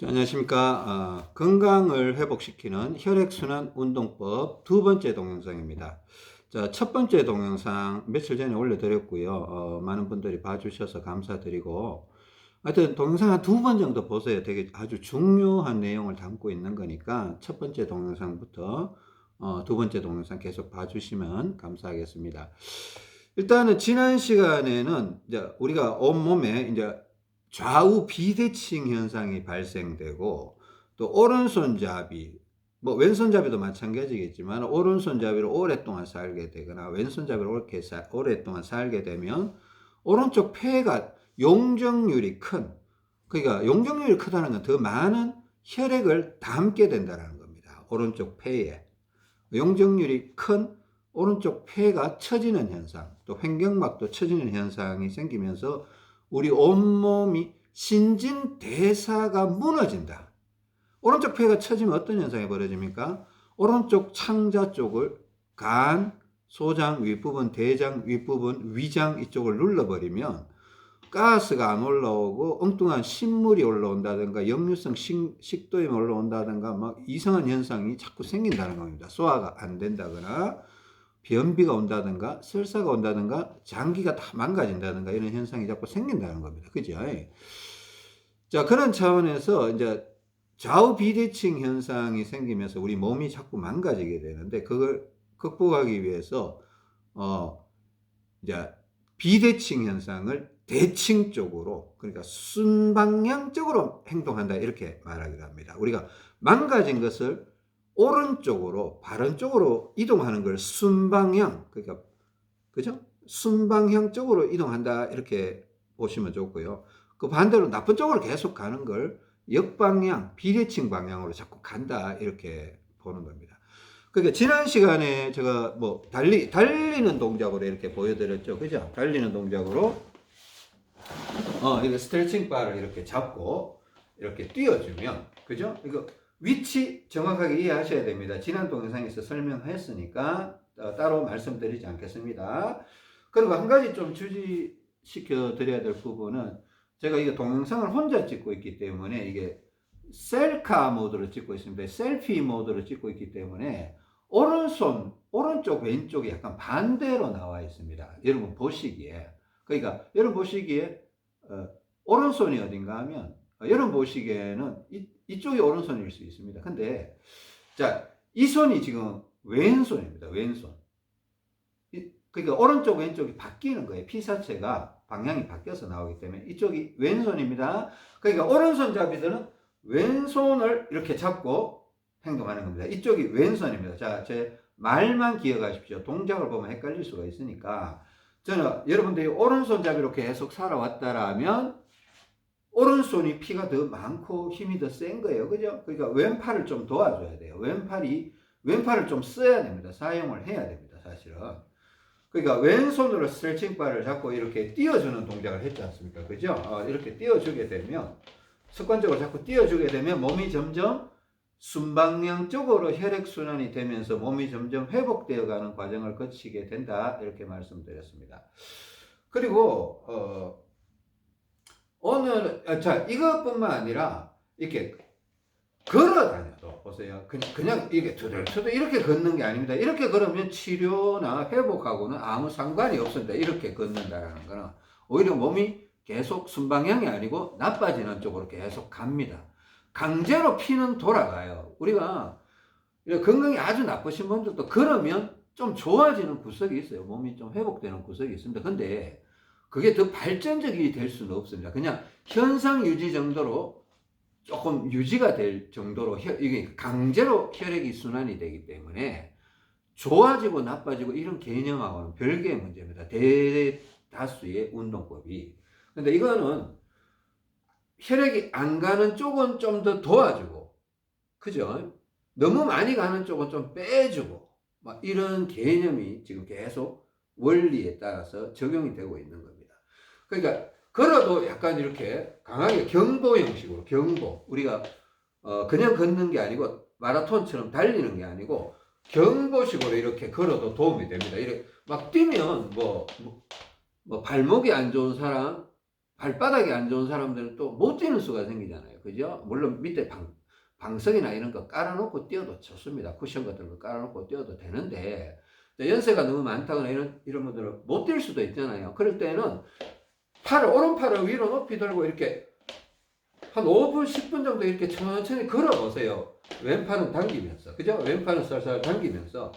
자, 안녕하십니까. 건강을 회복시키는 혈액순환 운동법 두 번째 동영상입니다. 자, 첫 번째 동영상 며칠 전에 올려드렸고요. 많은 분들이 봐주셔서 감사드리고, 하여튼 동영상 한 두 번 정도 보세요. 되게 아주 중요한 내용을 담고 있는 거니까 첫 번째 동영상부터 두 번째 동영상 계속 봐주시면 감사하겠습니다. 일단은 지난 시간에는 이제 우리가 온몸에 이제 좌우 비대칭 현상이 발생되고, 또 오른손잡이, 뭐 왼손잡이도 마찬가지겠지만 오른손잡이로 오랫동안 살게 되거나 왼손잡이로 이렇게 오랫동안 살게 되면 오른쪽 폐가 용적률이 큰, 그러니까 용적률이 크다는 건 더 많은 혈액을 담게 된다는 겁니다. 오른쪽 폐에 용적률이 큰 오른쪽 폐가 처지는 현상, 또 횡격막도 처지는 현상이 생기면서 우리 온몸이 신진대사가 무너진다. 오른쪽 폐가 처지면 어떤 현상이 벌어집니까? 오른쪽 창자 쪽을 간, 소장 윗부분, 대장 윗부분, 위장 이쪽을 눌러버리면 가스가 안 올라오고 엉뚱한 신물이 올라온다든가 역류성 식도염이 올라온다든가 막 이상한 현상이 자꾸 생긴다는 겁니다. 소화가 안 된다거나 변비가 온다든가 설사가 온다든가 장기가 다 망가진다든가 이런 현상이 자꾸 생긴다는 겁니다. 그죠? 자, 그런 차원에서 이제 좌우 비대칭 현상이 생기면서 우리 몸이 자꾸 망가지게 되는데, 그걸 극복하기 위해서 이제 비대칭 현상을 대칭 쪽으로, 그러니까 순방향적으로 행동한다, 이렇게 말하기도 합니다. 우리가 망가진 것을 오른쪽으로, 바른 쪽으로 이동하는 걸 순방향, 그러니까 그죠? 순방향 쪽으로 이동한다, 이렇게 보시면 좋고요. 그 반대로 나쁜 쪽으로 계속 가는 걸 역방향, 비대칭 방향으로 자꾸 간다, 이렇게 보는 겁니다. 그러니까 지난 시간에 제가 뭐 달리는 동작으로 이렇게 보여드렸죠. 그죠? 달리는 동작으로 이거 스트레칭 바를 이렇게 잡고 이렇게 띄워주면, 그죠? 이거 위치 정확하게 이해하셔야 됩니다. 지난 동영상에서 설명했으니까 따로 말씀드리지 않겠습니다. 그리고 한 가지 좀 주의시켜 드려야 될 부분은, 제가 이거 동영상을 혼자 찍고 있기 때문에 이게 셀카 모드로 찍고 있습니다. 셀피 모드로 찍고 있기 때문에 오른쪽 왼쪽이 약간 반대로 나와 있습니다. 여러분 보시기에. 그러니까 여러분 보시기에 오른손이 어딘가 하면 여러분 보시기에는 이쪽이 오른손일 수 있습니다. 근데 자, 이 손이 지금 왼손입니다. 왼손. 그러니까 오른쪽 왼쪽이 바뀌는 거예요. 피사체가 방향이 바뀌어서 나오기 때문에 이쪽이 왼손입니다. 그러니까 오른손잡이들은 왼손을 이렇게 잡고 행동하는 겁니다. 이쪽이 왼손입니다. 자, 제 말만 기억하십시오. 동작을 보면 헷갈릴 수가 있으니까. 저는 여러분들이 오른손잡이로 계속 살아왔다라면 오른손이 피가 더 많고 힘이 더 센 거예요. 그죠? 그러니까 왼팔을 좀 도와줘야 돼요. 왼팔을 좀 써야 됩니다. 사용을 해야 됩니다. 사실은. 그러니까 왼손으로 스트레칭 바를 잡고 이렇게 띄워주는 동작을 했지 않습니까? 그죠? 이렇게 띄워주게 되면, 습관적으로 자꾸 띄워주게 되면 몸이 점점 순방향 쪽으로 혈액순환이 되면서 몸이 점점 회복되어 가는 과정을 거치게 된다, 이렇게 말씀드렸습니다. 그리고 오늘 자, 이것뿐만 아니라 이렇게 걸어 다녀도 보세요. 그냥 이게 투덜투덜 이렇게 걷는 게 아닙니다. 이렇게 걸으면 치료나 회복하고는 아무 상관이 없습니다. 이렇게 걷는다라는 거는 오히려 몸이 계속 순방향이 아니고 나빠지는 쪽으로 계속 갑니다. 강제로 피는 돌아가요. 우리가 건강이 아주 나쁘신 분들도 걸으면 좀 좋아지는 구석이 있어요. 몸이 좀 회복되는 구석이 있습니다. 근데 그게 더 발전적이 될 수는 없습니다. 그냥 현상 유지 정도로, 조금 유지가 될 정도로 이게 강제로 혈액이 순환이 되기 때문에 좋아지고 나빠지고 이런 개념하고는 별개의 문제입니다. 대다수의 운동법이. 근데 이거는 혈액이 안 가는 쪽은 좀 더 도와주고, 그죠? 너무 많이 가는 쪽은 좀 빼주고, 막 이런 개념이 지금 계속 원리에 따라서 적용이 되고 있는 겁니다. 그러니까 걸어도 약간 이렇게 강하게 경보 형식으로, 우리가 그냥 걷는 게 아니고 마라톤처럼 달리는 게 아니고 경보식으로 이렇게 걸어도 도움이 됩니다. 이렇게 막 뛰면 뭐 발목이 안 좋은 사람, 발바닥이 안 좋은 사람들은 또 못 뛰는 수가 생기잖아요. 그죠? 물론 밑에 방석이나 이런 거 깔아놓고 뛰어도 좋습니다. 쿠션 같은 거 깔아놓고 뛰어도 되는데, 연세가 너무 많다거나 이런 분들은 못 뛸 수도 있잖아요. 그럴 때는 오른팔을 위로 높이 들고 이렇게 한 5분, 10분 정도 이렇게 천천히 걸어보세요. 왼팔은 당기면서. 그죠? 왼팔은 살살 당기면서.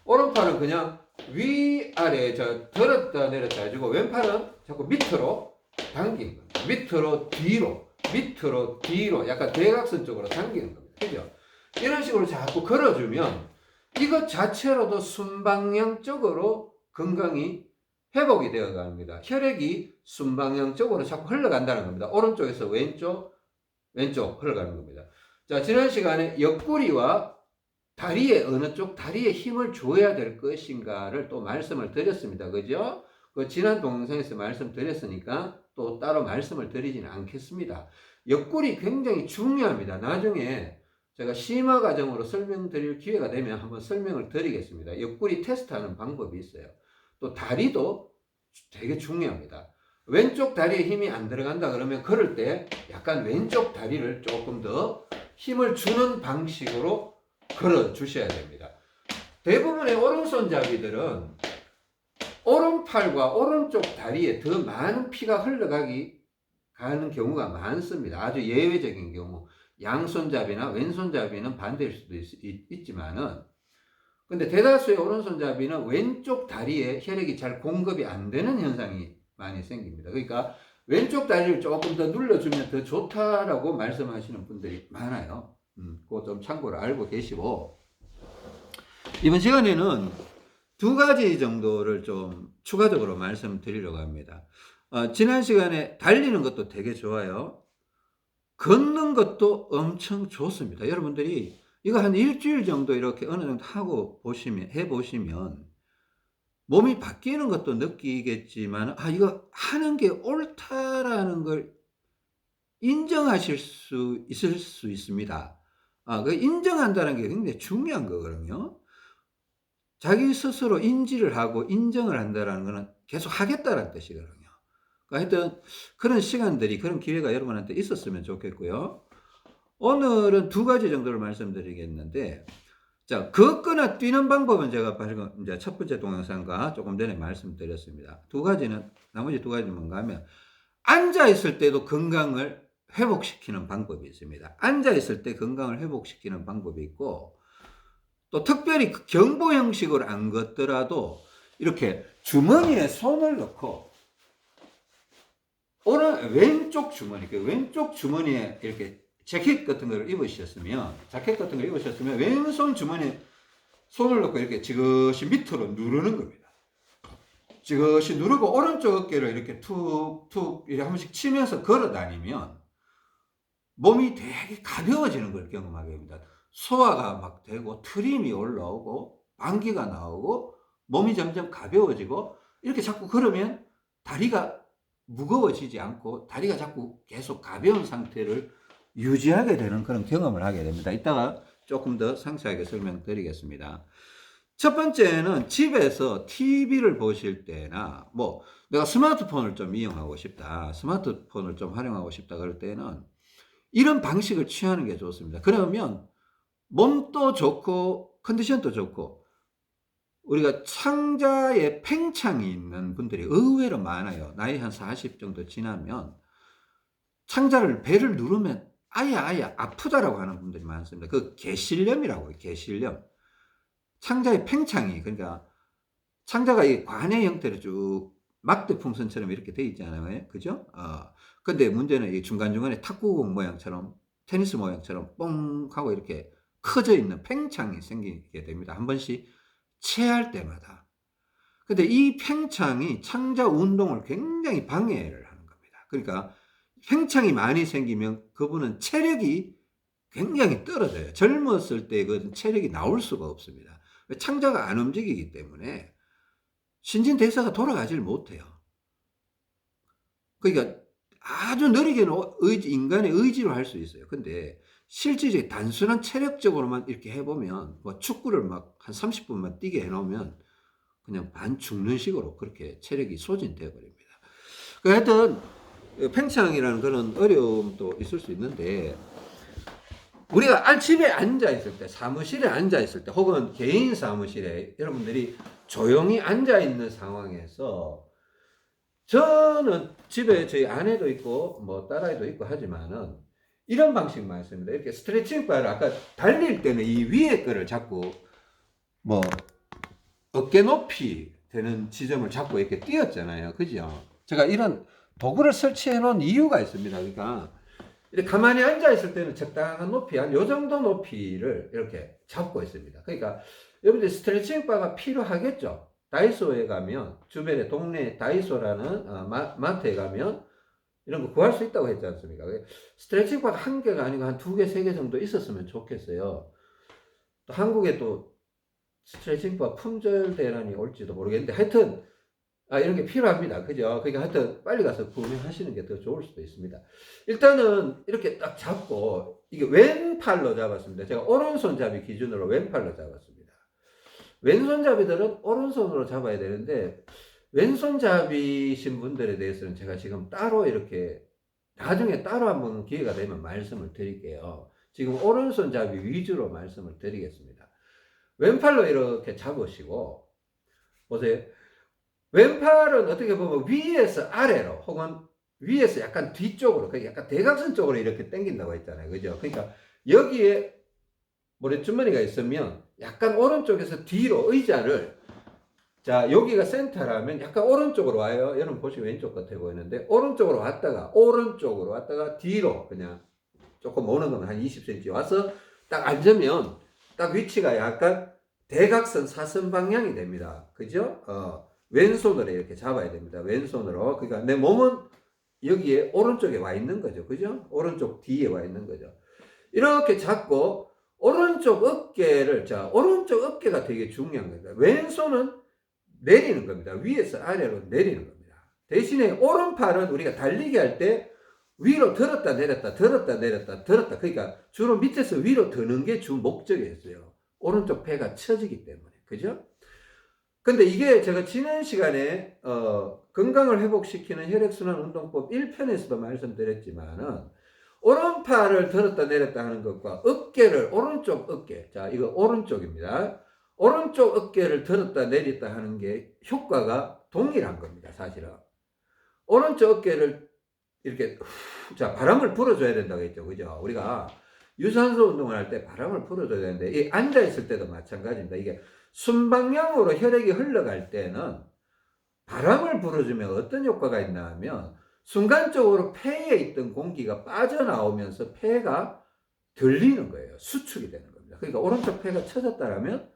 오른팔은 그냥 위아래 들었다 내렸다 해주고, 왼팔은 자꾸 밑으로 당기는 겁니다. 밑으로 뒤로 약간 대각선 쪽으로 당기는 겁니다. 그죠? 이런 식으로 자꾸 걸어주면 이것 자체로도 순방향적으로 건강이 회복이 되어 갑니다. 혈액이 순방향적으로 자꾸 흘러간다는 겁니다. 오른쪽에서 왼쪽 흘러가는 겁니다. 자, 지난 시간에 옆구리와 다리에 어느 쪽 다리에 힘을 줘야 될 것인가를 또 말씀을 드렸습니다. 그죠? 그 지난 동영상에서 말씀드렸으니까 또 따로 말씀을 드리지는 않겠습니다. 옆구리 굉장히 중요합니다. 나중에 제가 심화 과정으로 설명드릴 기회가 되면 한번 설명을 드리겠습니다. 옆구리 테스트하는 방법이 있어요. 또 다리도 되게 중요합니다. 왼쪽 다리에 힘이 안 들어간다 그러면 걸을 때 약간 왼쪽 다리를 조금 더 힘을 주는 방식으로 걸어 주셔야 됩니다. 대부분의 오른손잡이들은 오른팔과 오른쪽 다리에 더 많은 피가 가는 경우가 많습니다. 아주 예외적인 경우. 양손잡이나 왼손잡이는 반대일 수도 있지만은, 근데 대다수의 오른손잡이는 왼쪽 다리에 혈액이 잘 공급이 안 되는 현상이 많이 생깁니다. 그러니까 왼쪽 다리를 조금 더 눌러주면 더 좋다라고 말씀하시는 분들이 많아요. 그거 좀 참고로 알고 계시고, 이번 시간에는 두 가지 정도를 좀 추가적으로 말씀드리려고 합니다. 지난 시간에 달리는 것도 되게 좋아요. 걷는 것도 엄청 좋습니다. 여러분들이 이거 한 일주일 정도 이렇게 어느 정도 해보시면 몸이 바뀌는 것도 느끼겠지만, 이거 하는 게 옳다라는 걸 인정하실 수 있습니다. 그 인정한다는 게 굉장히 중요한 거거든요. 자기 스스로 인지를 하고 인정을 한다는 것은 계속 하겠다는 뜻이거든요. 하여튼 그런 시간들이, 그런 기회가 여러분한테 있었으면 좋겠고요. 오늘은 두 가지 정도를 말씀드리겠는데, 자, 걷거나 뛰는 방법은 제가 방금 이제 첫 번째 동영상과 조금 전에 말씀드렸습니다. 나머지 두 가지는 뭔가 하면, 앉아있을 때도 건강을 회복시키는 방법이 있습니다. 앉아있을 때 건강을 회복시키는 방법이 있고, 또 특별히 경보 형식으로 안 걷더라도 이렇게 주머니에 손을 넣고, 왼쪽 주머니에 이렇게 자켓 같은 걸 입으셨으면 왼손 주머니에 손을 넣고 이렇게 지그시 밑으로 누르는 겁니다. 지그시 누르고 오른쪽 어깨를 이렇게 툭툭 이렇게 한 번씩 치면서 걸어 다니면 몸이 되게 가벼워지는 걸 경험하게 됩니다. 소화가 막 되고 트림이 올라오고 방귀가 나오고 몸이 점점 가벼워지고, 이렇게 자꾸 걸으면 다리가 무거워지지 않고 다리가 자꾸 계속 가벼운 상태를 유지하게 되는 그런 경험을 하게 됩니다. 이따가 조금 더 상세하게 설명드리겠습니다. 첫 번째는 집에서 TV를 보실 때나, 내가 스마트폰을 좀 이용하고 싶다, 스마트폰을 좀 활용하고 싶다 그럴 때는 이런 방식을 취하는 게 좋습니다. 그러면 몸도 좋고 컨디션도 좋고, 우리가 창자에 팽창이 있는 분들이 의외로 많아요. 나이 한 40 정도 지나면 배를 누르면 아예 아프다라고 하는 분들이 많습니다. 그 개실염이라고 해요. 개실염. 창자의 팽창이, 그러니까 창자가 이 관의 형태로 쭉 막대 풍선처럼 이렇게 돼 있잖아요. 그죠? 근데 문제는 이 중간중간에 탁구공 모양처럼, 테니스 모양처럼 뻥 하고 이렇게 커져 있는 팽창이 생기게 됩니다. 한 번씩 체할 때마다. 근데 이 팽창이 창자 운동을 굉장히 방해를 하는 겁니다. 그러니까 팽창이 많이 생기면 그분은 체력이 굉장히 떨어져요. 젊었을 때 그 체력이 나올 수가 없습니다. 창자가 안 움직이기 때문에 신진대사가 돌아가질 못해요. 그러니까 아주 느리게는 인간의 의지로 할 수 있어요. 근데 실질적인 단순한 체력적으로만 이렇게 해보면, 축구를 막 한 30분만 뛰게 해놓으면 그냥 반 죽는 식으로 그렇게 체력이 소진되어 버립니다. 하여튼 팽창이라는 그런 어려움도 있을 수 있는데, 우리가 집에 앉아 있을 때, 사무실에 앉아 있을 때, 혹은 개인 사무실에 여러분들이 조용히 앉아 있는 상황에서, 저는 집에 저희 아내도 있고 뭐 딸아이도 있고 하지만은 이런 방식 많습니다. 이렇게 스트레칭 바를 아까 달릴 때는 이 위에 거를 자꾸 뭐 어깨 높이 되는 지점을 잡고 이렇게 뛰었잖아요. 그죠? 제가 이런 도구를 설치해 놓은 이유가 있습니다. 그러니까 이렇게 가만히 앉아 있을 때는 적당한 높이, 한 요 정도 높이를 이렇게 잡고 있습니다. 그러니까 여러분들 스트레칭 바가 필요하겠죠? 다이소에 가면, 주변에 동네 다이소라는 마트에 가면 이런 거 구할 수 있다고 했지 않습니까? 스트레칭 바가 한 개가 아니고 한 두 개, 세 개 정도 있었으면 좋겠어요. 또 한국에 또 스트레칭 바 품절 대란이 올지도 모르겠는데, 하여튼 이런 게 필요합니다. 그죠? 그러니까 하여튼 빨리 가서 구매하시는 게 더 좋을 수도 있습니다. 일단은 이렇게 딱 잡고, 이게 왼팔로 잡았습니다. 제가 오른손잡이 기준으로 왼팔로 잡았습니다. 왼손잡이들은 오른손으로 잡아야 되는데, 왼손잡이신 분들에 대해서는 제가 지금 따로 이렇게 나중에 따로 한번 기회가 되면 말씀을 드릴게요. 지금 오른손잡이 위주로 말씀을 드리겠습니다. 왼팔로 이렇게 잡으시고, 보세요. 왼팔은 어떻게 보면 위에서 아래로 혹은 위에서 약간 뒤쪽으로, 약간 대각선 쪽으로 이렇게 당긴다고 했잖아요. 그죠? 그러니까 여기에 모래주머니가 있으면 약간 오른쪽에서 뒤로 의자를, 자, 여기가 센터라면 약간 오른쪽으로 와요. 여러분 보시면 왼쪽 같아 보이는데, 오른쪽으로 왔다가 뒤로 그냥 조금 오는 건 한 20cm 와서 딱 앉으면 딱 위치가 약간 대각선 사선 방향이 됩니다. 그죠? 왼손으로 이렇게 잡아야 됩니다. 왼손으로. 그러니까 내 몸은 여기에 오른쪽에 와 있는 거죠. 그죠? 오른쪽 뒤에 와 있는 거죠. 이렇게 잡고 오른쪽 어깨를, 자, 오른쪽 어깨가 되게 중요한 겁니다. 왼손은 내리는 겁니다. 위에서 아래로 내리는 겁니다. 대신에 오른팔은 우리가 달리기 할 때 위로 들었다 내렸다 들었다 내렸다 들었다, 그러니까 주로 밑에서 위로 드는 게 주 목적이었어요. 오른쪽 폐가 처지기 때문에. 그죠? 근데 이게 제가 지난 시간에 건강을 회복시키는 혈액순환 운동법 1편에서도 말씀드렸지만은, 오른팔을 들었다 내렸다 하는 것과 어깨를, 오른쪽 어깨, 자, 이거 오른쪽입니다. 오른쪽 어깨를 들었다 내렸다 하는 게 효과가 동일한 겁니다. 사실은 오른쪽 어깨를 이렇게 자, 바람을 불어줘야 된다고 했죠. 그죠? 우리가 유산소 운동을 할 때 바람을 불어줘야 되는데, 이 앉아있을 때도 마찬가지입니다. 이게 순방향으로 혈액이 흘러갈 때는 바람을 불어주면 어떤 효과가 있나 하면, 순간적으로 폐에 있던 공기가 빠져나오면서 폐가 들리는 거예요. 수축이 되는 겁니다. 그러니까 오른쪽 폐가 처졌다라면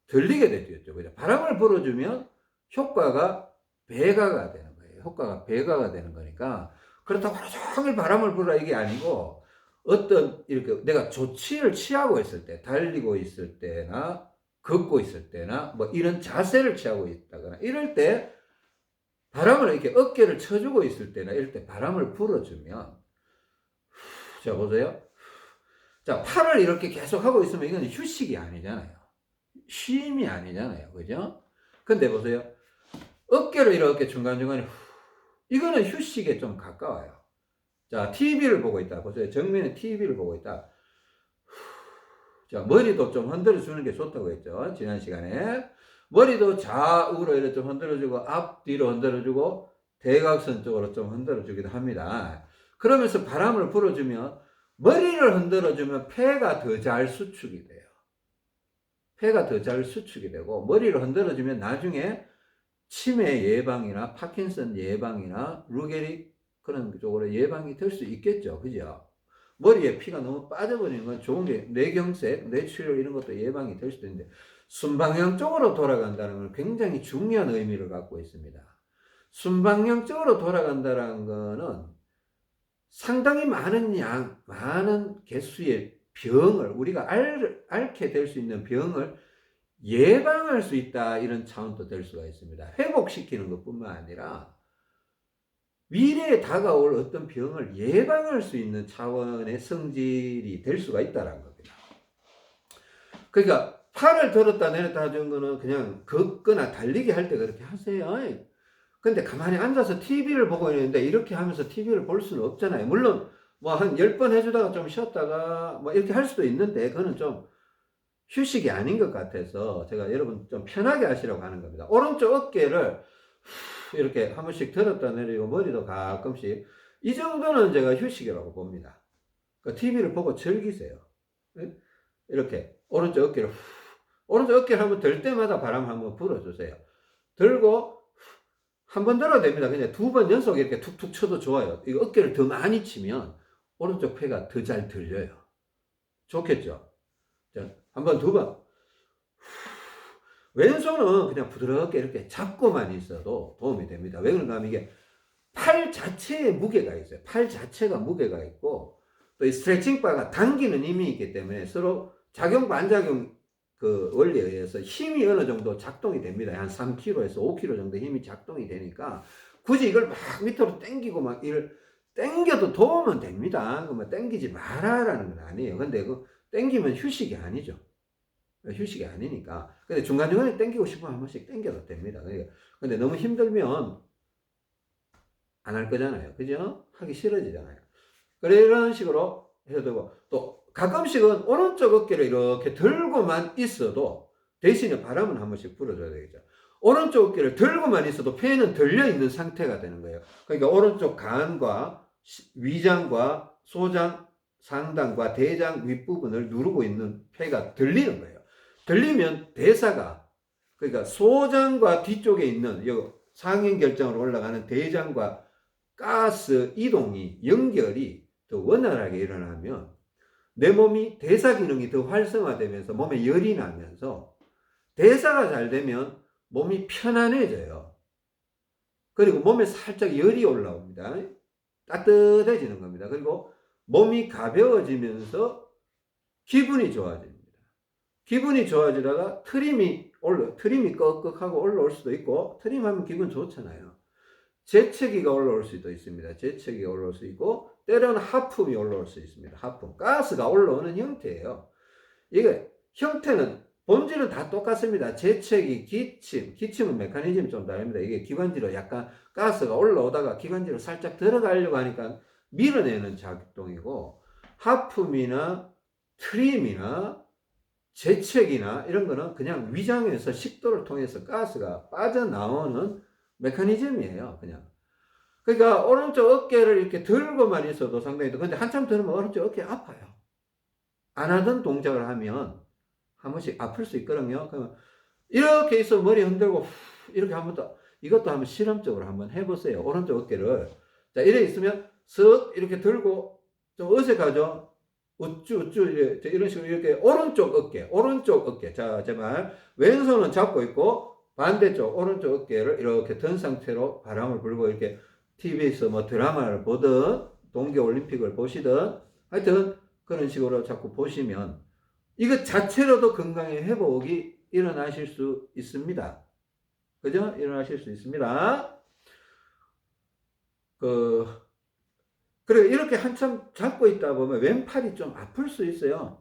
들리게 되죠. 그죠? 바람을 불어주면 효과가 배가가 되는 거예요. 효과가 배가가 되는 거니까, 그렇다고 하루 종일 바람을 불어라 이게 아니고, 어떤 이렇게 내가 조치를 취하고 있을 때, 달리고 있을 때나 걷고 있을 때나 뭐 이런 자세를 취하고 있다거나 이럴 때, 바람을 이렇게 어깨를 쳐주고 있을 때나 이럴 때 바람을 불어주면, 자, 보세요. 자, 팔을 이렇게 계속 하고 있으면 이건 휴식이 아니잖아요. 쉼이 아니잖아요. 그죠? 근데 보세요. 어깨를 이렇게 중간중간에 이거는 휴식에 좀 가까워요. 자, TV를 보고 있다. 보세요. 정면에 TV를 보고 있다. 자, 머리도 좀 흔들어주는 게 좋다고 했죠. 지난 시간에. 머리도 좌우로 이렇게 좀 흔들어주고, 앞뒤로 흔들어주고, 대각선 쪽으로 좀 흔들어주기도 합니다. 그러면서 바람을 불어주면, 머리를 흔들어주면 폐가 더 잘 수축이 돼요. 폐가 더 잘 수축이 되고, 머리를 흔들어주면 나중에 치매 예방이나 파킨슨 예방이나 루게릭 그런 쪽으로 예방이 될 수 있겠죠. 그죠? 머리에 피가 너무 빠져버리는 건 좋은 게, 뇌경색, 뇌출혈 이런 것도 예방이 될 수도 있는데, 순방향 쪽으로 돌아간다는 건 굉장히 중요한 의미를 갖고 있습니다. 순방향 쪽으로 돌아간다는 거는 상당히 많은 개수의 병을, 우리가 앓게 될 수 있는 병을 예방할 수 있다, 이런 차원도 될 수가 있습니다. 회복시키는 것뿐만 아니라 미래에 다가올 어떤 병을 예방할 수 있는 차원의 성질이 될 수가 있다는 겁니다. 그러니까 팔을 들었다 내렸다 하는 거는 그냥 걷거나 달리기 할 때 그렇게 하세요. 근데 가만히 앉아서 TV를 보고 있는데 이렇게 하면서 TV를 볼 수는 없잖아요. 물론 뭐 한 10번 해주다가 좀 쉬었다가 뭐 이렇게 할 수도 있는데 그거는 좀 휴식이 아닌 것 같아서 제가 여러분 좀 편하게 하시라고 하는 겁니다. 오른쪽 어깨를 이렇게 한 번씩 들었다 내리고 머리도 가끔씩 이 정도는 제가 휴식이라고 봅니다. TV를 보고 즐기세요. 이렇게 오른쪽 어깨를 오른쪽 어깨를 한번 들 때마다 바람 한번 불어주세요. 들고 한 번 들어도 됩니다. 그냥 2번 연속 이렇게 툭툭 쳐도 좋아요. 이거 어깨를 더 많이 치면 오른쪽 폐가 더 잘 들려요. 좋겠죠? 자, 한 번, 2번. 왼손은 그냥 부드럽게 이렇게 잡고만 있어도 도움이 됩니다. 왜 그런가 하면 이게 팔 자체에 무게가 있어요. 팔 자체가 무게가 있고 또 이 스트레칭 바가 당기는 힘이 있기 때문에 서로 작용 반작용 그 원리에 의해서 힘이 어느 정도 작동이 됩니다. 한 3kg에서 5kg 정도 힘이 작동이 되니까 굳이 이걸 막 밑으로 당기고 막 이걸 당겨도 도움은 됩니다. 그러면 당기지 마라라는 건 아니에요. 근데 그 당기면 휴식이 아니죠. 휴식이 아니니까. 근데 중간중간에 당기고 싶으면 한 번씩 당겨도 됩니다. 근데 너무 힘들면 안 할 거잖아요. 그죠? 하기 싫어지잖아요. 그래, 이런 식으로 해도 되고, 또 가끔씩은 오른쪽 어깨를 이렇게 들고만 있어도 대신에 바람은 한 번씩 불어줘야 되겠죠. 오른쪽 어깨를 들고만 있어도 폐는 들려있는 상태가 되는 거예요. 그러니까 오른쪽 간과 위장과 소장, 상단과 대장 윗부분을 누르고 있는 폐가 들리는 거예요. 들리면 대사가, 그러니까 소장과 뒤쪽에 있는 상행결정으로 올라가는 대장과 가스 이동이, 연결이 더 원활하게 일어나면 내 몸이 대사 기능이 더 활성화되면서 몸에 열이 나면서 대사가 잘 되면 몸이 편안해져요. 그리고 몸에 살짝 열이 올라옵니다. 따뜻해지는 겁니다. 그리고 몸이 가벼워지면서 기분이 좋아집니다. 기분이 좋아지다가 트림이 꺽꺽하고 올라올 수도 있고, 트림하면 기분 좋잖아요. 재채기가 올라올 수도 있습니다. 재채기가 올라올 수 있고, 때로는 하품이 올라올 수 있습니다. 하품. 가스가 올라오는 형태예요. 이게 형태는, 본질은 다 똑같습니다. 재채기, 기침은 메커니즘이 좀 다릅니다. 이게 기관지로 약간 가스가 올라오다가 기관지로 살짝 들어가려고 하니까 밀어내는 작동이고, 하품이나 트림이나 재채기나 이런 거는 그냥 위장에서 식도를 통해서 가스가 빠져나오는 메커니즘이에요. 그냥. 그러니까 오른쪽 어깨를 이렇게 들고만 있어도 상당히, 근데 한참 들으면 오른쪽 어깨 아파요. 안 하던 동작을 하면 한 번씩 아플 수 있거든요. 그러면 이렇게 있어 머리 흔들고 이렇게 한번 더, 이것도 한번 실험적으로 한번 해보세요. 오른쪽 어깨를. 자, 이래 있으면 쓱 이렇게 들고, 좀 어색하죠? 우쭈 이런 식으로 이렇게 오른쪽 어깨. 자, 제발 왼손은 잡고 있고 반대쪽 오른쪽 어깨를 이렇게 든 상태로 바람을 불고, 이렇게 TV에서 뭐 드라마를 보든 동계올림픽을 보시든 하여튼 그런 식으로 자꾸 보시면 이것 자체로도 건강의 회복이 일어나실 수 있습니다. 그죠? 일어나실 수 있습니다. 그리고 이렇게 한참 잡고 있다 보면 왼팔이 좀 아플 수 있어요.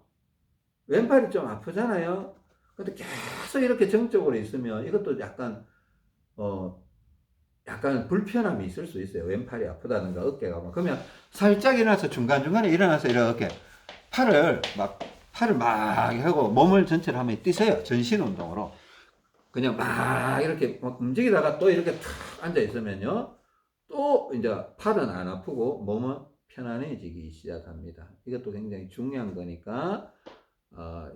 왼팔이 좀 아프잖아요. 근데 계속 이렇게 정적으로 있으면 이것도 약간 불편함이 있을 수 있어요. 왼팔이 아프다든가 어깨가 막. 그러면 살짝 일어나서 중간중간에 일어나서 이렇게 팔을 막 하고 몸을 전체를 한번 뛰세요. 전신 운동으로. 그냥 막 이렇게 막 움직이다가 또 이렇게 탁 앉아 있으면요. 또 이제 팔은 안 아프고 몸은 편안해지기 시작합니다. 이것도 굉장히 중요한 거니까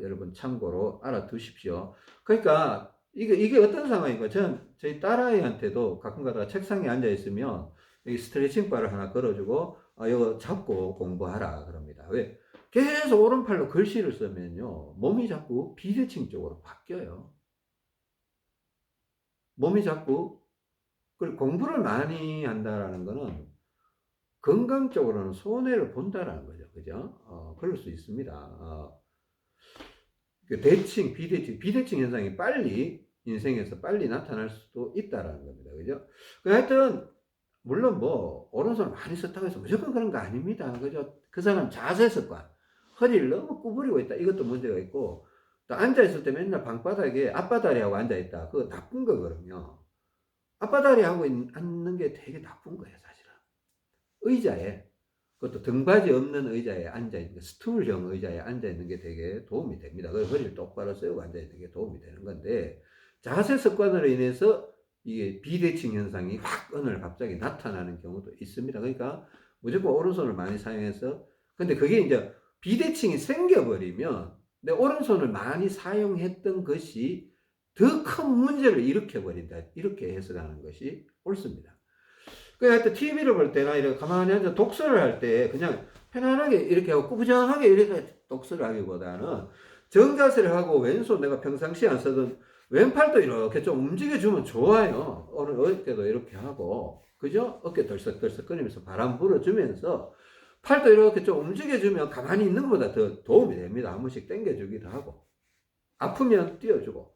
여러분 참고로 알아두십시오. 그러니까 이게 어떤 상황인가? 저희 딸아이한테도 가끔 가다가 책상에 앉아 있으면 이 스트레칭 바를 하나 걸어주고 이거 잡고 공부하라 그럽니다. 왜? 계속 오른팔로 글씨를 쓰면요, 몸이 자꾸 비대칭 쪽으로 바뀌어요. 몸이 자꾸, 그리고 공부를 많이 한다라는 거는 건강적으로는 손해를 본다라는 거죠. 그죠? 그럴 수 있습니다. 비대칭 현상이 인생에서 빨리 나타날 수도 있다라는 겁니다. 그죠? 하여튼, 물론 오른손을 많이 썼다고 해서 무조건 그런 거 아닙니다. 그죠? 그 사람 자세 습관, 허리를 너무 구부리고 있다. 이것도 문제가 있고, 또 앉아있을 때 맨날 방바닥에 앞바다리하고 앉아있다. 그거 나쁜 거거든요. 앞바다리 하고 앉는 게 되게 나쁜 거예요, 사실은. 의자에, 그것도 등받이 없는 의자에 앉아있는, 스툴형 의자에 앉아있는 게 되게 도움이 됩니다. 그래서 허리를 똑바로 세우고 앉아있는 게 도움이 되는 건데, 자세 습관으로 인해서 이게 비대칭 현상이 확 어느 날 갑자기 나타나는 경우도 있습니다. 그러니까 무조건 오른손을 많이 사용해서, 근데 그게 이제 비대칭이 생겨버리면 내 오른손을 많이 사용했던 것이 더 큰 문제를 일으켜버린다. 이렇게 해석하는 것이 옳습니다. 그러니까 TV를 볼 때나 이렇게 가만히 앉아 독서를 할 때 그냥 편안하게 이렇게 하고 꾸부정하게 이렇게 독서를 하기보다는 정자세를 하고 왼손 내가 평상시에 안 쓰던 왼팔도 이렇게 좀 움직여주면 좋아요. 어깨도 이렇게 하고, 그죠? 어깨 덜썩덜썩거리면서 바람 불어주면서 팔도 이렇게 좀 움직여주면 가만히 있는 것보다 더 도움이 됩니다. 한 번씩 당겨주기도 하고, 아프면 띄워주고,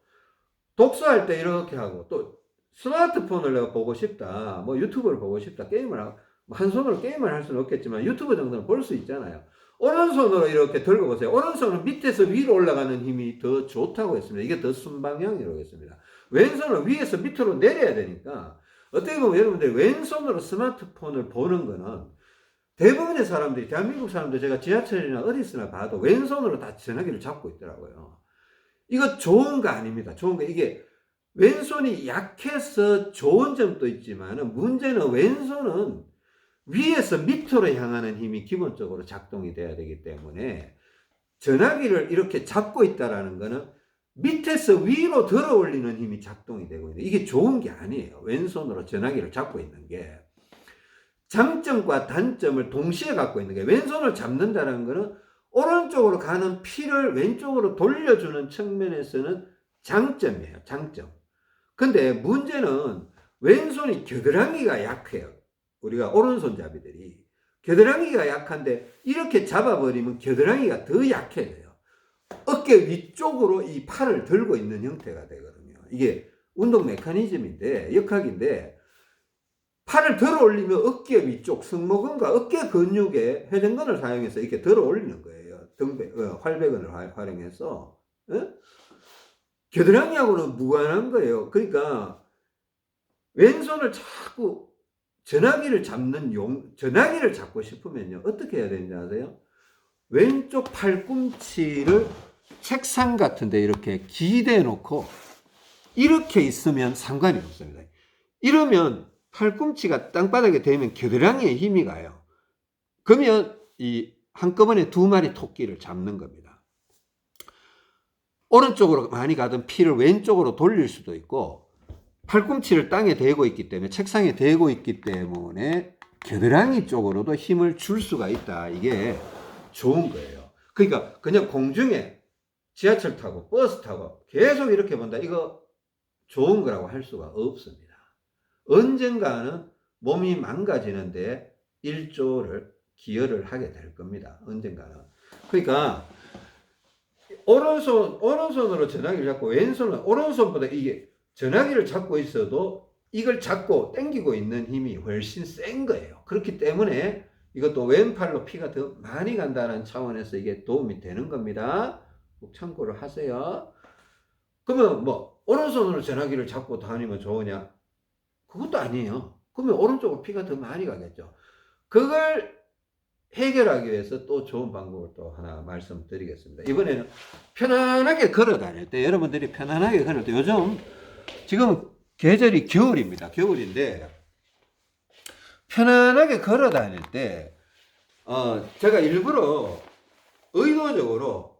독서할 때 이렇게 하고, 또 스마트폰을 내가 보고 싶다, 뭐 유튜브를 보고 싶다, 게임을 하고, 한 손으로 게임을 할 수는 없겠지만 유튜브 정도는 볼 수 있잖아요. 오른손으로 이렇게 들고 보세요. 오른손은 밑에서 위로 올라가는 힘이 더 좋다고 했습니다. 이게 더 순방향이라고 했습니다. 왼손은 위에서 밑으로 내려야 되니까, 어떻게 보면 여러분들이 왼손으로 스마트폰을 보는 거는 대부분의 사람들이, 대한민국 사람들 제가 지하철이나 어디서나 봐도 왼손으로 다 전화기를 잡고 있더라고요. 이거 좋은 거 아닙니다. 좋은 거. 이게 왼손이 약해서 좋은 점도 있지만 문제는 왼손은 위에서 밑으로 향하는 힘이 기본적으로 작동이 돼야 되기 때문에 전화기를 이렇게 잡고 있다라는 거는 밑에서 위로 들어 올리는 힘이 작동이 되고 있는데 이게 좋은 게 아니에요. 왼손으로 전화기를 잡고 있는 게. 장점과 단점을 동시에 갖고 있는 게, 왼손을 잡는다는 거는 오른쪽으로 가는 피를 왼쪽으로 돌려주는 측면에서는 장점이에요. 장점. 근데 문제는 왼손이 겨드랑이가 약해요. 우리가 오른손잡이들이 겨드랑이가 약한데 이렇게 잡아버리면 겨드랑이가 더 약해져요. 어깨 위쪽으로 이 팔을 들고 있는 형태가 되거든요. 이게 운동 메커니즘인데, 역학인데, 팔을 들어 올리면 어깨 위쪽 승모근과 어깨 근육에 회전근을 사용해서 이렇게 들어 올리는 거예요. 활배근을 활용해서. 겨드랑이하고는 무관한 거예요. 그러니까 왼손을 자꾸 전화기를 전화기를 잡고 싶으면요, 어떻게 해야 되는지 아세요? 왼쪽 팔꿈치를 책상 같은 데 이렇게 기대 놓고 이렇게 있으면 상관이 없습니다. 이러면 팔꿈치가 땅바닥에 대면 겨드랑이에 힘이 가요. 그러면 이 한꺼번에 두 마리 토끼를 잡는 겁니다. 오른쪽으로 많이 가던 피를 왼쪽으로 돌릴 수도 있고, 팔꿈치를 땅에 대고 있기 때문에, 책상에 대고 있기 때문에 겨드랑이 쪽으로도 힘을 줄 수가 있다. 이게 좋은 거예요. 그러니까 그냥 공중에 지하철 타고 버스 타고 계속 이렇게 본다, 이거 좋은 거라고 할 수가 없습니다. 언젠가는 몸이 망가지는데 일조를 기여를 하게 될 겁니다. 언젠가는. 그러니까 오른손으로 전화기를 잡고 왼손은, 오른손보다 이게 전화기를 잡고 있어도 이걸 잡고 당기고 있는 힘이 훨씬 센 거예요. 그렇기 때문에 이것도 왼팔로 피가 더 많이 간다는 차원에서 이게 도움이 되는 겁니다. 꼭 참고를 하세요. 그러면 뭐 오른손으로 전화기를 잡고 다니면 좋으냐? 그것도 아니에요. 그러면 오른쪽으로 피가 더 많이 가겠죠. 그걸 해결하기 위해서 또 좋은 방법을 또 하나 말씀드리겠습니다. 이번에는 편안하게 걸어 다닐 때, 여러분들이 편안하게 걸을 때, 요즘 지금 계절이 겨울입니다. 겨울인데 편안하게 걸어 다닐 때 제가 일부러 의도적으로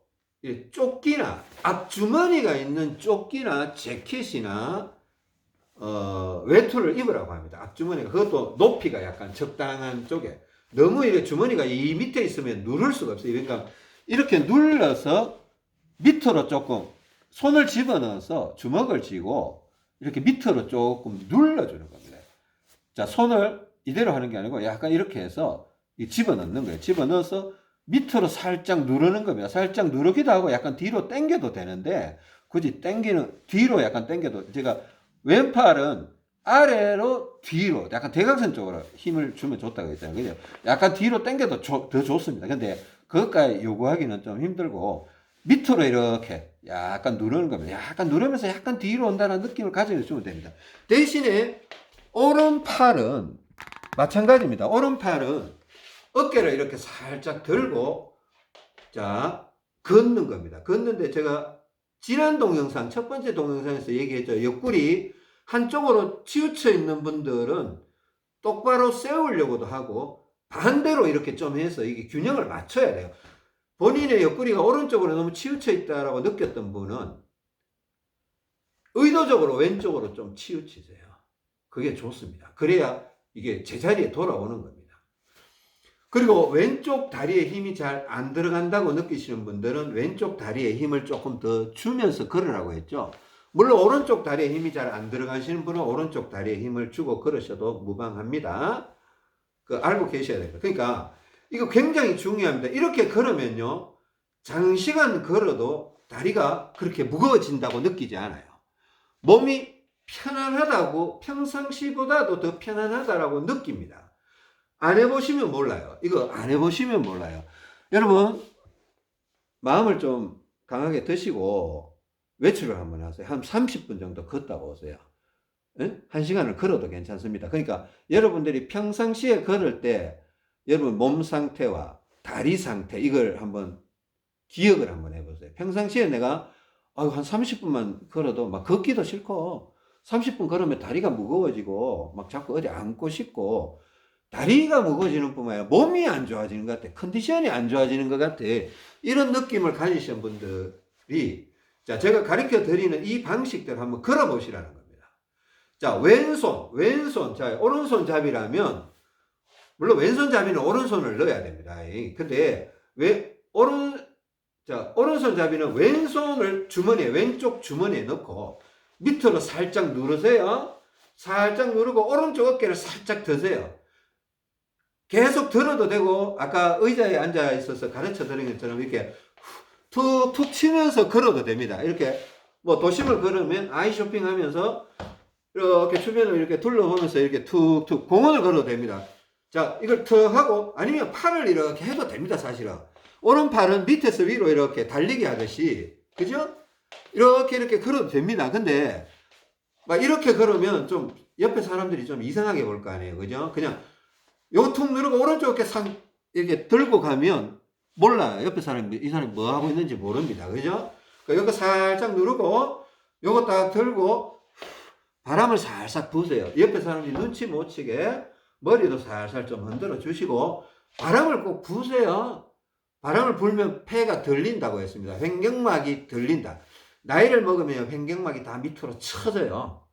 조끼나 앞주머니가 있는 조끼나 재킷이나 외투를 입으라고 합니다. 앞주머니가, 그것도 높이가 약간 적당한 쪽에, 너무 이렇게 주머니가 이 밑에 있으면 누를 수가 없어요. 그러니까 이렇게 눌러서 밑으로 조금 손을 집어넣어서 주먹을 쥐고 이렇게 밑으로 조금 눌러주는 겁니다. 자, 손을 이대로 하는 게 아니고 약간 이렇게 해서 집어넣는 거예요. 집어넣어서 밑으로 살짝 누르는 겁니다. 살짝 누르기도 하고 약간 뒤로 당겨도 되는데, 굳이 뒤로 약간 당겨도, 제가 왼팔은 아래로 뒤로 약간 대각선 쪽으로 힘을 주면 좋다고 했잖아요. 그죠? 약간 뒤로 당겨도 더 좋습니다. 근데 그것까지 요구하기는 좀 힘들고, 밑으로 이렇게 약간 누르는 겁니다. 약간 누르면서 약간 뒤로 온다는 느낌을 가져주면 됩니다. 대신에 오른팔은 마찬가지입니다. 오른팔은 어깨를 이렇게 살짝 들고 자 걷는 겁니다. 걷는데 제가 지난 동영상 첫 번째 동영상에서 얘기했죠. 옆구리 한쪽으로 치우쳐 있는 분들은 똑바로 세우려고도 하고 반대로 이렇게 좀 해서 이게 균형을 맞춰야 돼요. 본인의 옆구리가 오른쪽으로 너무 치우쳐 있다라고 느꼈던 분은 의도적으로 왼쪽으로 좀 치우치세요. 그게 좋습니다. 그래야 이게 제자리에 돌아오는 겁니다. 그리고 왼쪽 다리에 힘이 잘 안 들어간다고 느끼시는 분들은 왼쪽 다리에 힘을 조금 더 주면서 걸으라고 했죠. 물론 오른쪽 다리에 힘이 잘 안 들어가시는 분은 오른쪽 다리에 힘을 주고 걸으셔도 무방합니다. 알고 계셔야 됩니다. 그러니까 이거 굉장히 중요합니다. 이렇게 걸으면요, 장시간 걸어도 다리가 그렇게 무거워진다고 느끼지 않아요. 몸이 편안하다고, 평상시보다도 더 편안하다라고 느낍니다. 안 해보시면 몰라요. 이거 안 해보시면 몰라요. 여러분, 마음을 좀 강하게 드시고 외출을 한번 하세요. 한 30분 정도 걷다 오세요. 1시간을 걸어도 괜찮습니다. 그러니까 여러분들이 평상시에 걸을 때 여러분 몸 상태와 다리 상태 이걸 한번 기억을 한번 해보세요. 평상시에 내가 한 30분만 걸어도 막 걷기도 싫고 30분 걸으면 다리가 무거워지고 막 자꾸 어디 앉고 싶고 다리가 무거워지는 뿐만 아니라 몸이 안 좋아지는 것 같아. 컨디션이 안 좋아지는 것 같아. 이런 느낌을 가지신 분들이 자 제가 가르쳐 드리는 이 방식대로 한번 걸어 보시라는 겁니다. 자 왼손 자 오른손 잡이라면 물론 왼손 잡이는 오른손을 넣어야 됩니다. 근데 오른손 잡이는 왼손을 주머니에 왼쪽 주머니에 넣고 밑으로 살짝 누르세요. 살짝 누르고 오른쪽 어깨를 살짝 드세요. 계속 들어도 되고 아까 의자에 앉아 있어서 가르쳐 드린 것처럼 이렇게 툭툭 치면서 걸어도 됩니다. 이렇게 뭐 도심을 걸으면 아이 쇼핑하면서 이렇게 주변을 이렇게 둘러보면서 이렇게 툭툭 공원을 걸어도 됩니다. 자 이걸 툭 하고 아니면 팔을 이렇게 해도 됩니다. 사실은 오른팔은 밑에서 위로 이렇게 달리기 하듯이 그죠? 이렇게 걸어도 됩니다. 근데 막 이렇게 걸으면 좀 옆에 사람들이 좀 이상하게 볼 거 아니에요. 그죠? 그냥 요거 툭 누르고 오른쪽 이렇게 들고 가면 몰라요. 옆에 사람이 이 사람이 뭐 하고 있는지 모릅니다. 그죠? 그러니까 요거 살짝 누르고 요거 딱 들고 바람을 살살 부으세요. 옆에 사람이 눈치 못 채게 머리도 살살 좀 흔들어 주시고 바람을 꼭 부으세요. 바람을 불면 폐가 들린다고 했습니다. 횡격막이 들린다. 나이를 먹으면 횡격막이 다 밑으로 처져요.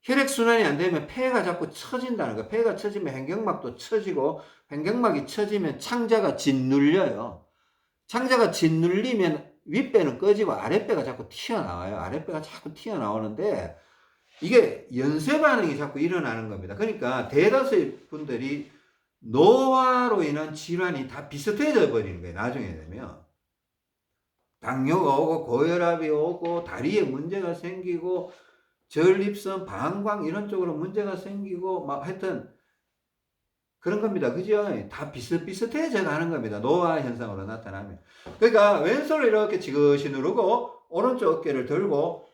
혈액순환이 안 되면 폐가 자꾸 처진다는 거예요. 폐가 처지면 횡격막도 처지고 횡격막이 처지면 창자가 짓눌려요. 창자가 짓눌리면 윗배는 꺼지고 아랫배가 자꾸 튀어나와요. 아랫배가 자꾸 튀어나오는데 이게 연쇄 반응이 자꾸 일어나는 겁니다. 그러니까 대다수의 분들이 노화로 인한 질환이 다 비슷해져 버리는 거예요. 나중에 되면 당뇨가 오고 고혈압이 오고 다리에 문제가 생기고 전립선, 방광 이런 쪽으로 문제가 생기고 막 하여튼 그런 겁니다. 그죠? 다 비슷비슷해져 가는 겁니다. 노화 현상으로 나타나면. 그러니까 왼손을 이렇게 지그시 누르고 오른쪽 어깨를 들고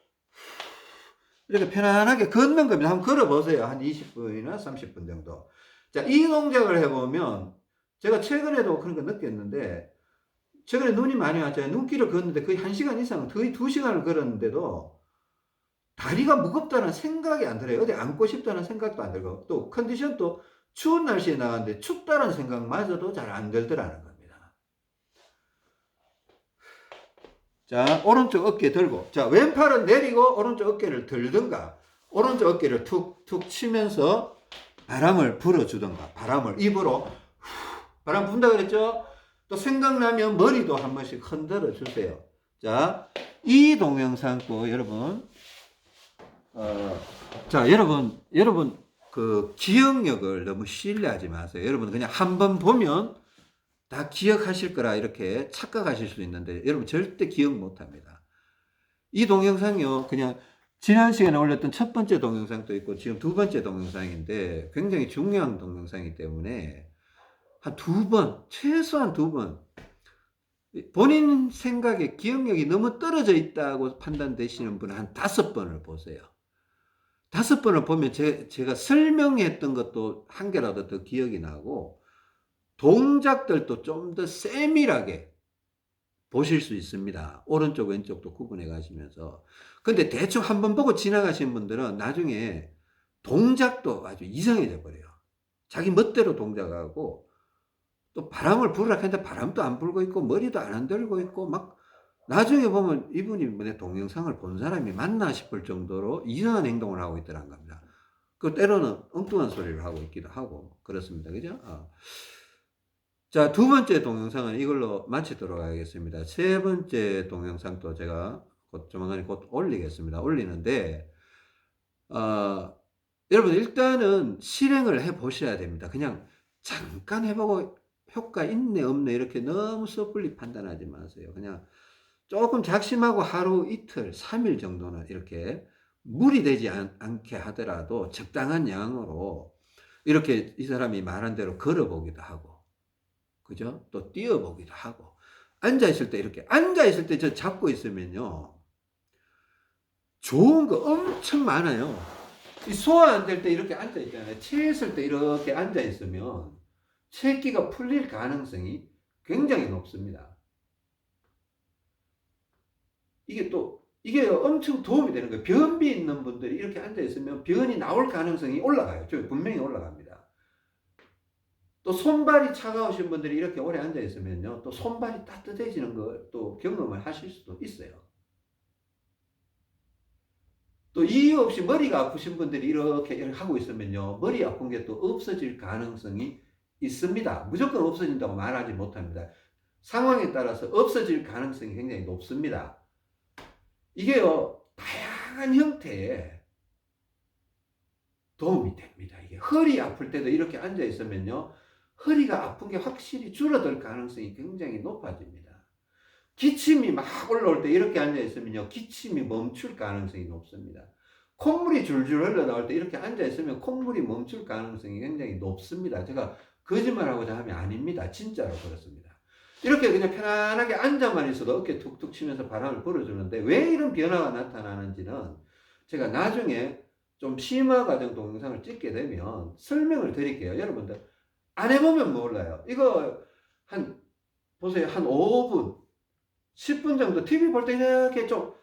이렇게 편안하게 걷는 겁니다. 한번 걸어보세요. 한 20분이나 30분 정도. 자, 이 동작을 해보면 제가 최근에도 그런 거 느꼈는데 최근에 눈이 많이 왔잖아요. 눈길을 걷는데 거의 1시간 이상, 거의 2시간을 걸었는데도 다리가 무겁다는 생각이 안 들어요. 어디 앉고 싶다는 생각도 안 들고 또 컨디션도 추운 날씨에 나갔는데 춥다는 생각마저도 잘 안 들더라는 겁니다. 자, 오른쪽 어깨 들고 자, 왼팔은 내리고 오른쪽 어깨를 들든가 오른쪽 어깨를 툭툭 치면서 바람을 불어주든가 바람을 입으로 바람 분다 그랬죠? 또 생각나면 머리도 한 번씩 흔들어 주세요. 자, 이 동영상 또 여러분 자, 여러분 그 기억력을 너무 신뢰하지 마세요. 여러분 그냥 한번 보면 다 기억하실 거라 이렇게 착각하실 수 있는데 여러분 절대 기억 못 합니다. 이 동영상이요. 그냥 지난 시간에 올렸던 첫 번째 동영상도 있고 지금 두 번째 동영상인데 굉장히 중요한 동영상이기 때문에 한 두 번, 최소한 두 번 본인 생각에 기억력이 너무 떨어져 있다고 판단되시는 분은 한 5번을 보세요. 5번을 보면 제가 설명했던 것도 한 개라도 더 기억이 나고 동작들도 좀 더 세밀하게 보실 수 있습니다. 오른쪽 왼쪽도 구분해 가시면서. 근데 대충 한번 보고 지나가신 분들은 나중에 동작도 아주 이상해져 버려요. 자기 멋대로 동작하고 또 바람을 불으라 했는데 바람도 안 불고 있고 머리도 안 흔들고 있고 막 나중에 보면 이분이 뭐 내 동영상을 본 사람이 맞나 싶을 정도로 이상한 행동을 하고 있더란 겁니다. 그 때로는 엉뚱한 소리를 하고 있기도 하고 그렇습니다. 그죠? 자, 두 번째 동영상은 이걸로 마치도록 하겠습니다. 세 번째 동영상도 제가 조만간 곧 올리겠습니다. 올리는데, 여러분, 일단은 실행을 해 보셔야 됩니다. 그냥 잠깐 해보고 효과 있네, 없네, 이렇게 너무 섣불리 판단하지 마세요. 그냥 조금 작심하고 하루, 이틀, 3일 정도는 이렇게 무리 되지 않게 하더라도 적당한 양으로 이렇게 이 사람이 말한 대로 걸어보기도 하고, 그죠? 또 뛰어보기도 하고. 앉아있을 때 이렇게, 앉아있을 때 저 잡고 있으면요. 좋은 거 엄청 많아요. 이 소화 안 될 때 이렇게 앉아있잖아요. 체했을 때 이렇게 앉아있으면 체기가 풀릴 가능성이 굉장히 높습니다. 이게 엄청 도움이 되는 거예요. 변비 있는 분들이 이렇게 앉아있으면 변이 나올 가능성이 올라가요. 분명히 올라갑니다. 또 손발이 차가우신 분들이 이렇게 오래 앉아 있으면요, 또 손발이 따뜻해지는 걸 또 경험을 하실 수도 있어요. 또 이유 없이 머리가 아프신 분들이 이렇게 하고 있으면요, 머리 아픈 게 또 없어질 가능성이 있습니다. 무조건 없어진다고 말하지 못합니다. 상황에 따라서 없어질 가능성이 굉장히 높습니다. 이게요, 다양한 형태의 도움이 됩니다. 이게 허리 아플 때도 이렇게 앉아 있으면요, 허리가 아픈 게 확실히 줄어들 가능성이 굉장히 높아집니다. 기침이 막 올라올 때 이렇게 앉아 있으면요, 기침이 멈출 가능성이 높습니다. 콧물이 줄줄 흘러나올 때 이렇게 앉아 있으면 콧물이 멈출 가능성이 굉장히 높습니다. 제가 거짓말하고자 하면 아닙니다. 진짜로 그렇습니다. 이렇게 그냥 편안하게 앉아만 있어도 어깨 툭툭 치면서 바람을 불어주는데 왜 이런 변화가 나타나는지는 제가 나중에 좀 심화 과정 동영상을 찍게 되면 설명을 드릴게요. 여러분들 안 해보면 몰라요. 이거 보세요. 한 5분, 10분 정도 TV 볼 때 이렇게 좀,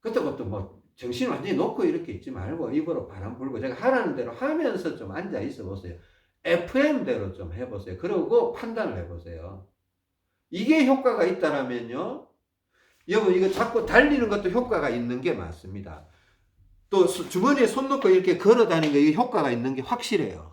그때부터 뭐 정신 완전히 놓고 이렇게 있지 말고 입으로 바람 불고 제가 하라는 대로 하면서 좀 앉아 있어 보세요. FM대로 좀 해보세요. 그러고 판단을 해보세요. 이게 효과가 있다라면요. 여러분 이거 자꾸 달리는 것도 효과가 있는 게 맞습니다. 또 주머니에 손 넣고 이렇게 걸어 다니는 게 이게 효과가 있는 게 확실해요.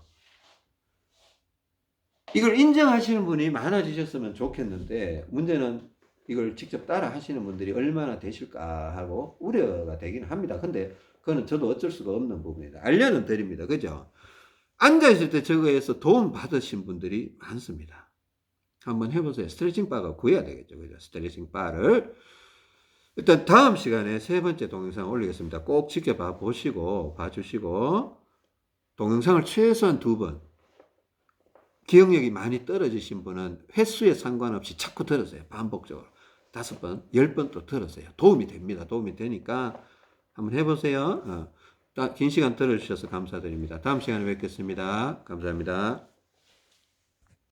이걸 인정하시는 분이 많아지셨으면 좋겠는데 문제는 이걸 직접 따라 하시는 분들이 얼마나 되실까 하고 우려가 되긴 합니다. 근데 그거는 저도 어쩔 수가 없는 부분입니다. 알려는 드립니다. 그죠? 앉아있을 때 저거에서 도움 받으신 분들이 많습니다. 한번 해보세요. 스트레칭 바가 구해야 되겠죠. 그죠? 스트레칭 바를. 일단 다음 시간에 세 번째 동영상 올리겠습니다. 꼭 지켜봐 보시고, 봐주시고, 동영상을 최소한 2번, 기억력이 많이 떨어지신 분은 횟수에 상관없이 자꾸 들으세요. 반복적으로. 5번, 10번 또 들으세요. 도움이 됩니다. 도움이 되니까 한번 해보세요. 긴 시간 들어주셔서 감사드립니다. 다음 시간에 뵙겠습니다. 감사합니다.